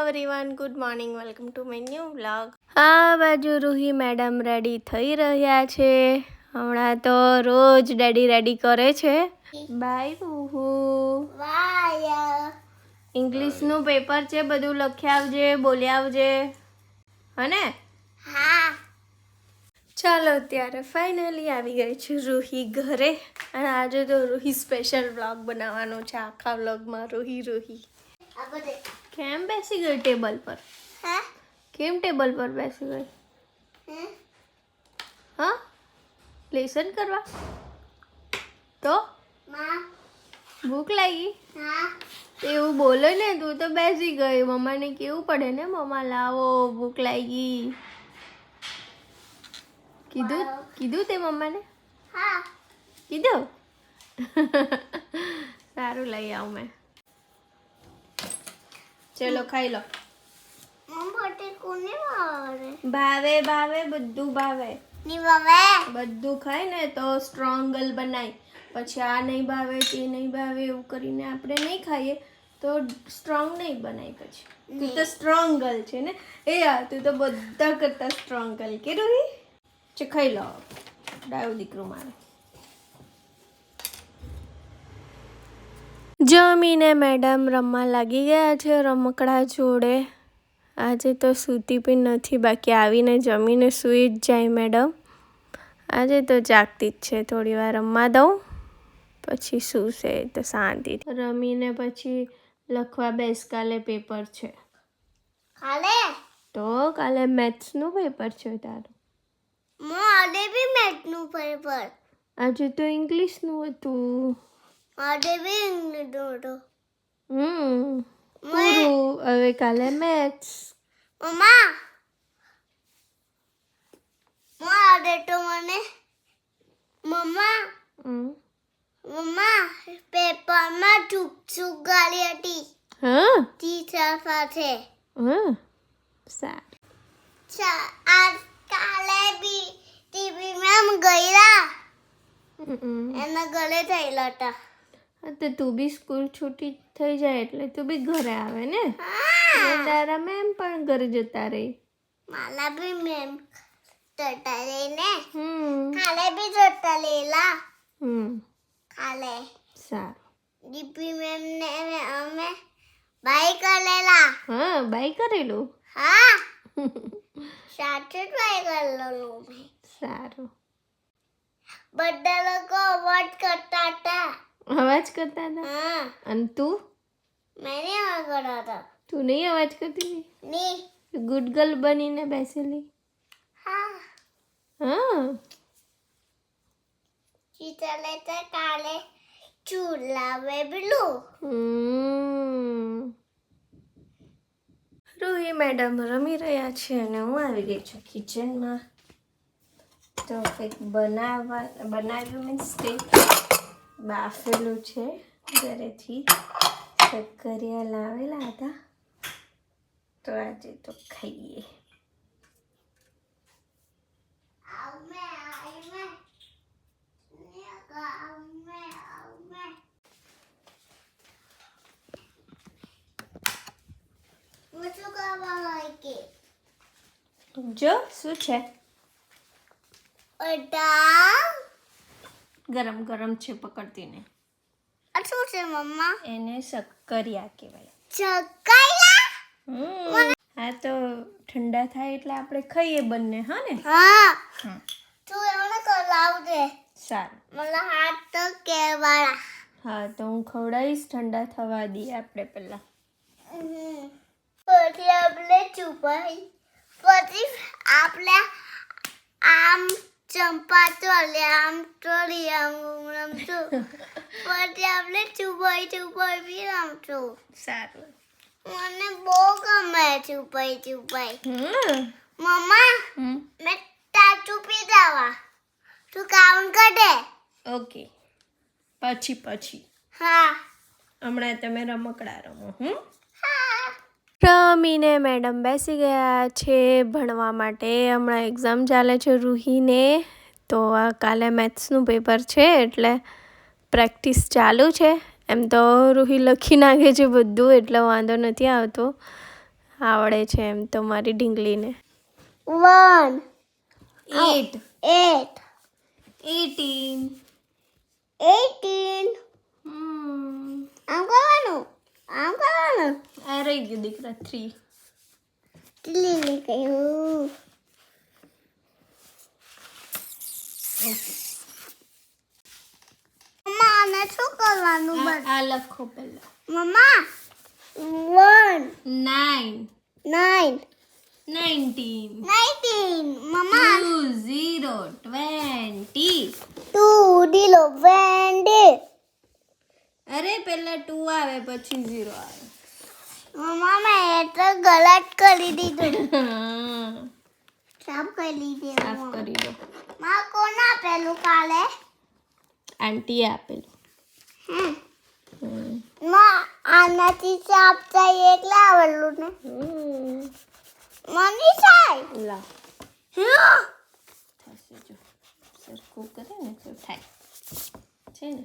Everyone, good morning, welcome to my new vlog. આ બાજુ Ruhi madam ready થઈ રહ્યા છે. હમણાં તો રોજ ડેડી રેડી કરે છે. બાય રૂહુ. બાય. ઇંગ્લિશનું પેપર છે, બધું લખી આવજે, બોલી આવજે, હને? હા. ચાલો ત્યારે ફાઇનલી આવી ગઈ છે રૂહી ઘરે. અને આજે તો રૂહી સ્પેશિયલ વ્લોગ બનાવવાનો છે. આખા વ્લોગમાં રૂહી કેમ બેસી ગઈ ટેબલ પર? હા? કેમ ટેબલ પર બેસી ગઈ? હા, લેસન કરવા? તો માં. ભૂખ લાગી? હા. એવું બોલે ને, તું તો બેસી ગઈ. મમ્માને કેવું પડે ને, મમ્મા લાવો, ભૂખ લાગી. કીધું તે મમ્માને? હા. કીધું? સારું, લઈ આવું મેં. ચલો ખાઈ લો. મોટે કોને વારે? ભાવે બધું ભાવે. ની બાબે. બધું ખાય ને તો સ્ટ્રોંગ ગર્લ બનાય. પછી આ નહીં ભાવે, તે નહીં ભાવે, એવું કરીને આપણે નહીં ખાઈએ તો સ્ટ્રોંગ નહીં બનાય. પછી તું તો સ્ટ્રોંગ ગર્લ છે ને. તું તો બધા કરતા સ્ટ્રોંગ ગર્લ કે રૂહી? ખાઈ લો, ડાયો દીકરો મારે. જમીને મેડમ રમવા લાગી ગયા છે રમકડા જોડે. આજે તો સૂતી પણ નથી, બાકી આવીને જમીને સૂઈ જ જાય મેડમ. આજે તો જાગતી જ છે. થોડી વાર રમવા દઉં પછી સૂશે તો શાંતિથી. રમીને પછી લખવા બેસ. કાલે પેપર છે. કાલે? તો કાલે મેથ્સનું પેપર છે તારું. આજે બી મેથનું પેપર. આજે તો ઇંગ્લિશનું હતું. આજે બી ઇંગ્લિશનું હતું. પૂરું. હવે કાલે મેથ્સ. મમ્મા આજે તો મને મમ્મા પેપરમાં ચૂક ગાળી હતી. હા, ટીચર સાથે. સારું. આજ કાલે બી ટીવી મેમ ગયેલા એના ગળે થયેલા હતા. હા, તો તું બી સ્કૂલ છૂટી થઈ જાય એટલે તું બી ઘરે આવે ને. તારા મેમ પણ ઘરે જતા રહી. માલા બી મેમ જતા રહી ને. કાલે બી જતા રહેલા. કાલે સારું. ડીપી મેમ ને અમે બાય કરેલા. હા, બાય કરેલું. હા. સાથે જ બાય કરેલું મેં. સારું. બધા લોકો અવાજ કરતા હતા. અવાજ કરતા હતા? હા. અને તું? મેં નહીં અવાજ કરતા હતા. તું નહીં અવાજ કરતી હતી? નહીં. ગુડ ગર્લ બનીને બેસેલી. હા. હા. ચીતલે તો કાલે ચૂલાવે પેલું. રૂહી મેડમ રમી રહ્યા છે અને હું આવી ગઈ છું કિચનમાં. તો કંઈક બનાવ્યું મીન્સ કે બાફેલું છે. ઘરેથી શક્કરિયા લાવેલા હતા તો આજે તો ખાઈએ. જો શું છે? ગરમ ગરમ છે, પકડતી નહીં. આ શું છે મમ્મા? એને શક્કરિયા કહેવાય. શક્કરિયા? હા, તો ઠંડા થાય એટલે આપણે ખાઈએ બંને. હા ને? હા. તું એમને કરાવજે. સારું. મને હાથ તો કહેવાય. હા, તો હું ખવડાવીશ. ઠંડા થવા દઈએ આપણે પહેલા. પછી આપણે છુપાઈ. પછી આપણે આમ ચંપા ચોલે આમ ચોરી આમ રમશું. પછી આપણે છુપાઈ બી રમશું. સારું. મને બહુ ગમે છુપાઈ. મમ્મા મેં તાચું પી જવા. તું કાઉન્ટ કરે. ઓકે. પછી. હા. હમણાં તમે રમકડા રમો. રમીને મેડમ બેસી ગયા છે ભણવા માટે. હમણાં એક્ઝામ ચાલે છે રૂહીને. તો આ કાલે મેથ્સનું પેપર છે એટલે પ્રેક્ટિસ ચાલુ છે. એમ તો રૂહી લખી નાખે છે બધું એટલે વાંધો નથી આવતો. આવડે છે એમ તો મારી ઢીંગલીને. 1 8 8 18 18 આમ કરવાનું આ રહી ગયું દીકરા 3 લીલી ગયું મમ્મા આને શું કરવાનું આ લખો પહેલા. મમ્મા 1 9 9 19 19 મમ્મા 2 0 20 2 ડીલો 20 અરે પહેલા 2 આવે પછી 0 આવે. મમ્મા મેં એ તો ગલત કરી દીધું સાફ કરી લીધે સાફ કરી દો. માં કોણ આપેલું કાલે આંટીએ આપેલું. માં આનાથી સાફ થાય એકલા આવેલું ને મની થાય લા થશે જો સરખું કરે ને તો થાય છે ને.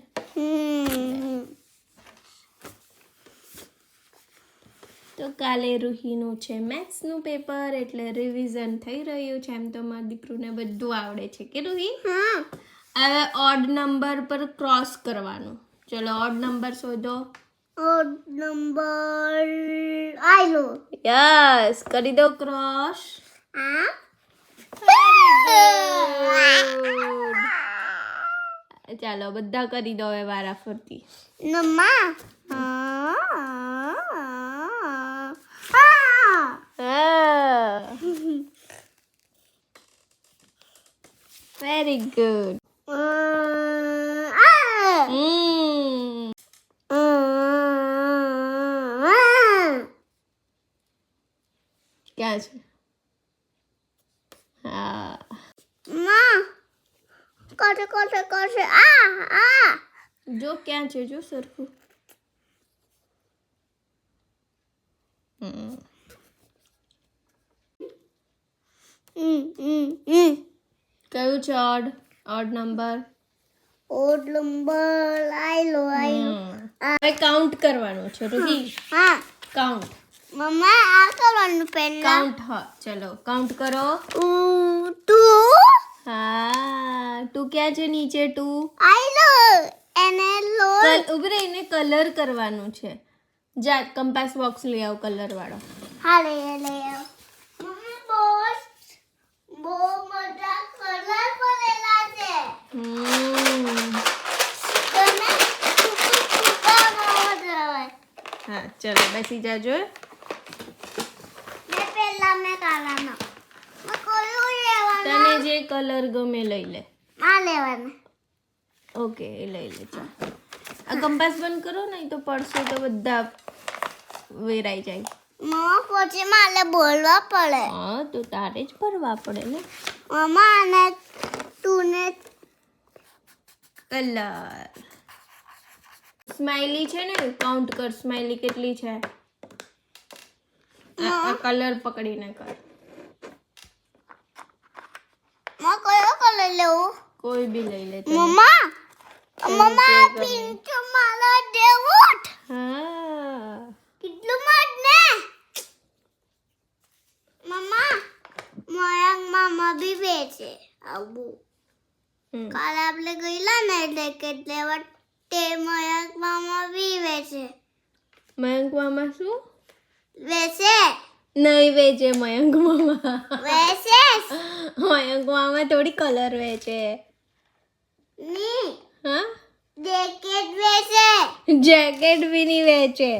તો કાલે રૂહીનું છે મેથ્સનું પેપર એટલે રિવિઝન થઈ રહ્યું છે. એમ તો મારા દીકરુને બધું આવડે છે કે રૂહી. હવે ઓડ નંબર પર ક્રોસ કરવાનું. ચલો ઓડ નંબર શોધો. ઓડ નંબર આયલો યસ કરી દો ક્રોસ. આ ચાલો બધા કરી દો હવે વારા ફરતી. નમ્મા વેરી ગુડ. ક્યાં છે? હા કરશે આ જો ક્યાં છે જો સરખું. કયું છે ઓડ નંબર? ઓડ નંબર આયલો હવે કાઉન્ટ કરવાનું છે રૂહી. હા કાઉન્ટ મમ્મા આ કરવાનું પહેલા કાઉન્ટ. હા ચલો કાઉન્ટ કરો. 2 હા 2 ક્યાં છે નીચે? 2 આયલો એને લો ઉભી રહીને કલર કરવાનું છે. જા કંપાસ બોક્સ લઈ આવ કલર વાળો. હા લે મમ્મી બોસ બહુ મોટા કલર પડેલા છે તમે હા ચલો બેસી જાજો. મેં પહેલા મેં કાલાનો મેં કયું લેવાનું તને જે કલર ગમે લઈ લે. આ લેવાનું ઓકે એ લઈ લે. ચાલ આ કંપાસ બંધ કરો નહીં તો પડશે તો બધા વેરાઈ જાય. મમ્મા પછી મારે બોલવા પડે હા તો તારે જ ભરવા પડે ને. મમ્મા અને તુને કલર સ્માઈલી છે ને કાઉન્ટ કર. સ્માઈલી કેટલી છે? આ કલર પકડીને કર. માં કયો કલર લેવું કોઈ બી લઈ લે. મમ્મા મમ્મા પિંક મારો દેવું હા કેટલું મત ને મમ્મા મયંક મામા બી વેચે આવું કાલે આપણે ગયેલા ને એટલે કેટલે તે મયંક મામા બી વેચે. મયંક મામા શું વેચે નહીં વેચે? મયંક મામા વેચે મયંક મામા થોડી કલર વેચે. ની હા જેકેટ વેચે જેકેટ બી નહીં વેચે.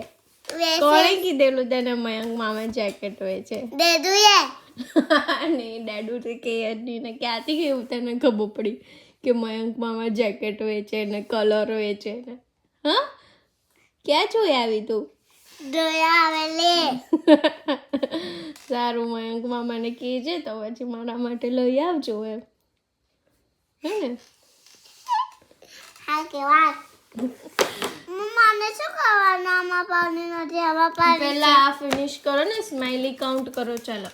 વેચે કોણે કીધેલું તને મયંક મામા જેકેટ વેચે? દેદુએ નહીં ડેડુ તો કે જ નહીં ને. ક્યાંથી કેવું તને ખબર પડી કે મયંક મામા જેકેટ વેચે ને કલર વેચે ને? હા ક્યાં જોઈ આવી તું? દયા આવેલે સારું મયંક મામાને કહેજે તો પછી મારા માટે લઈ આવજો એમ. હે ને? હા કેવા મમ્માને શું કરવાનું આમાં પાણી નથી આમાં પાણી પહેલા આ ફિનિશ કરો ને. સ્માઈલી કાઉન્ટ કરો. ચાલો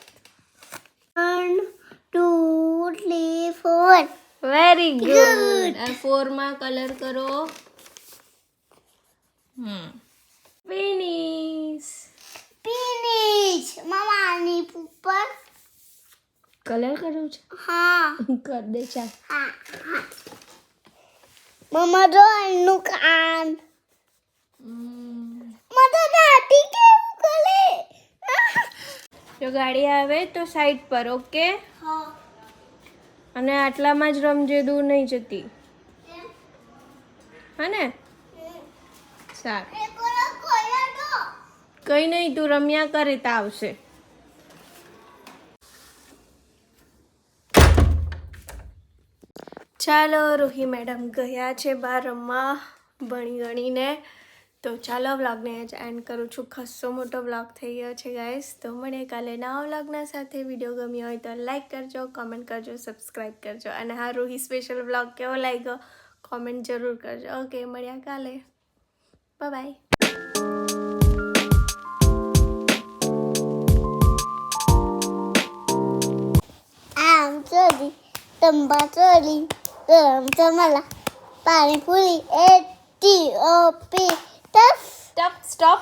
1 2 3 4 વેરી ગુડ. આ 4 માં કલર કરો. ફિનિશ. ફિનિશ કલર કરવું છે? હા કર દે ચાલ. હા હા મમ્મા જો એનું કાન મતો નાટી કેવું કરે જો ગાડી આવે તો સાઈડ પર, ઓકે? હા અને આટલામાં જ રમજે, દૂર નહીં જતી. હા ને? સારું. એ કોનો કોયો તો કઈ નહીં, તું રમ્યા કરે તો આવશે. ચાલો, રોહી મેડમ ગયા છે બહાર રમવા ભણી ગણીને. તો ચાલો વ્લોગને જ એન્ડ કરું છું. ખાસો મોટો વ્લોગ થઈ ગયો છે ગાઈસ. તો મળીએ કાલે નવા વ્લોગના સાથે. વિડીયો ગમ્યો હોય તો લાઈક કરજો, કમેન્ટ કરજો, સબસ્ક્રાઈબ કરજો. અને હા, રોહી સ્પેશિયલ વ્લોગ કેવો લાગ્યો કોમેન્ટ જરૂર કરજો. ઓકે, મળ્યા કાલે. બાય. આમ ચોરી તંબા ચોરી ગરમ ચમલા પાણીપુરી એટી ઓપી ટફ સ્ટોપ.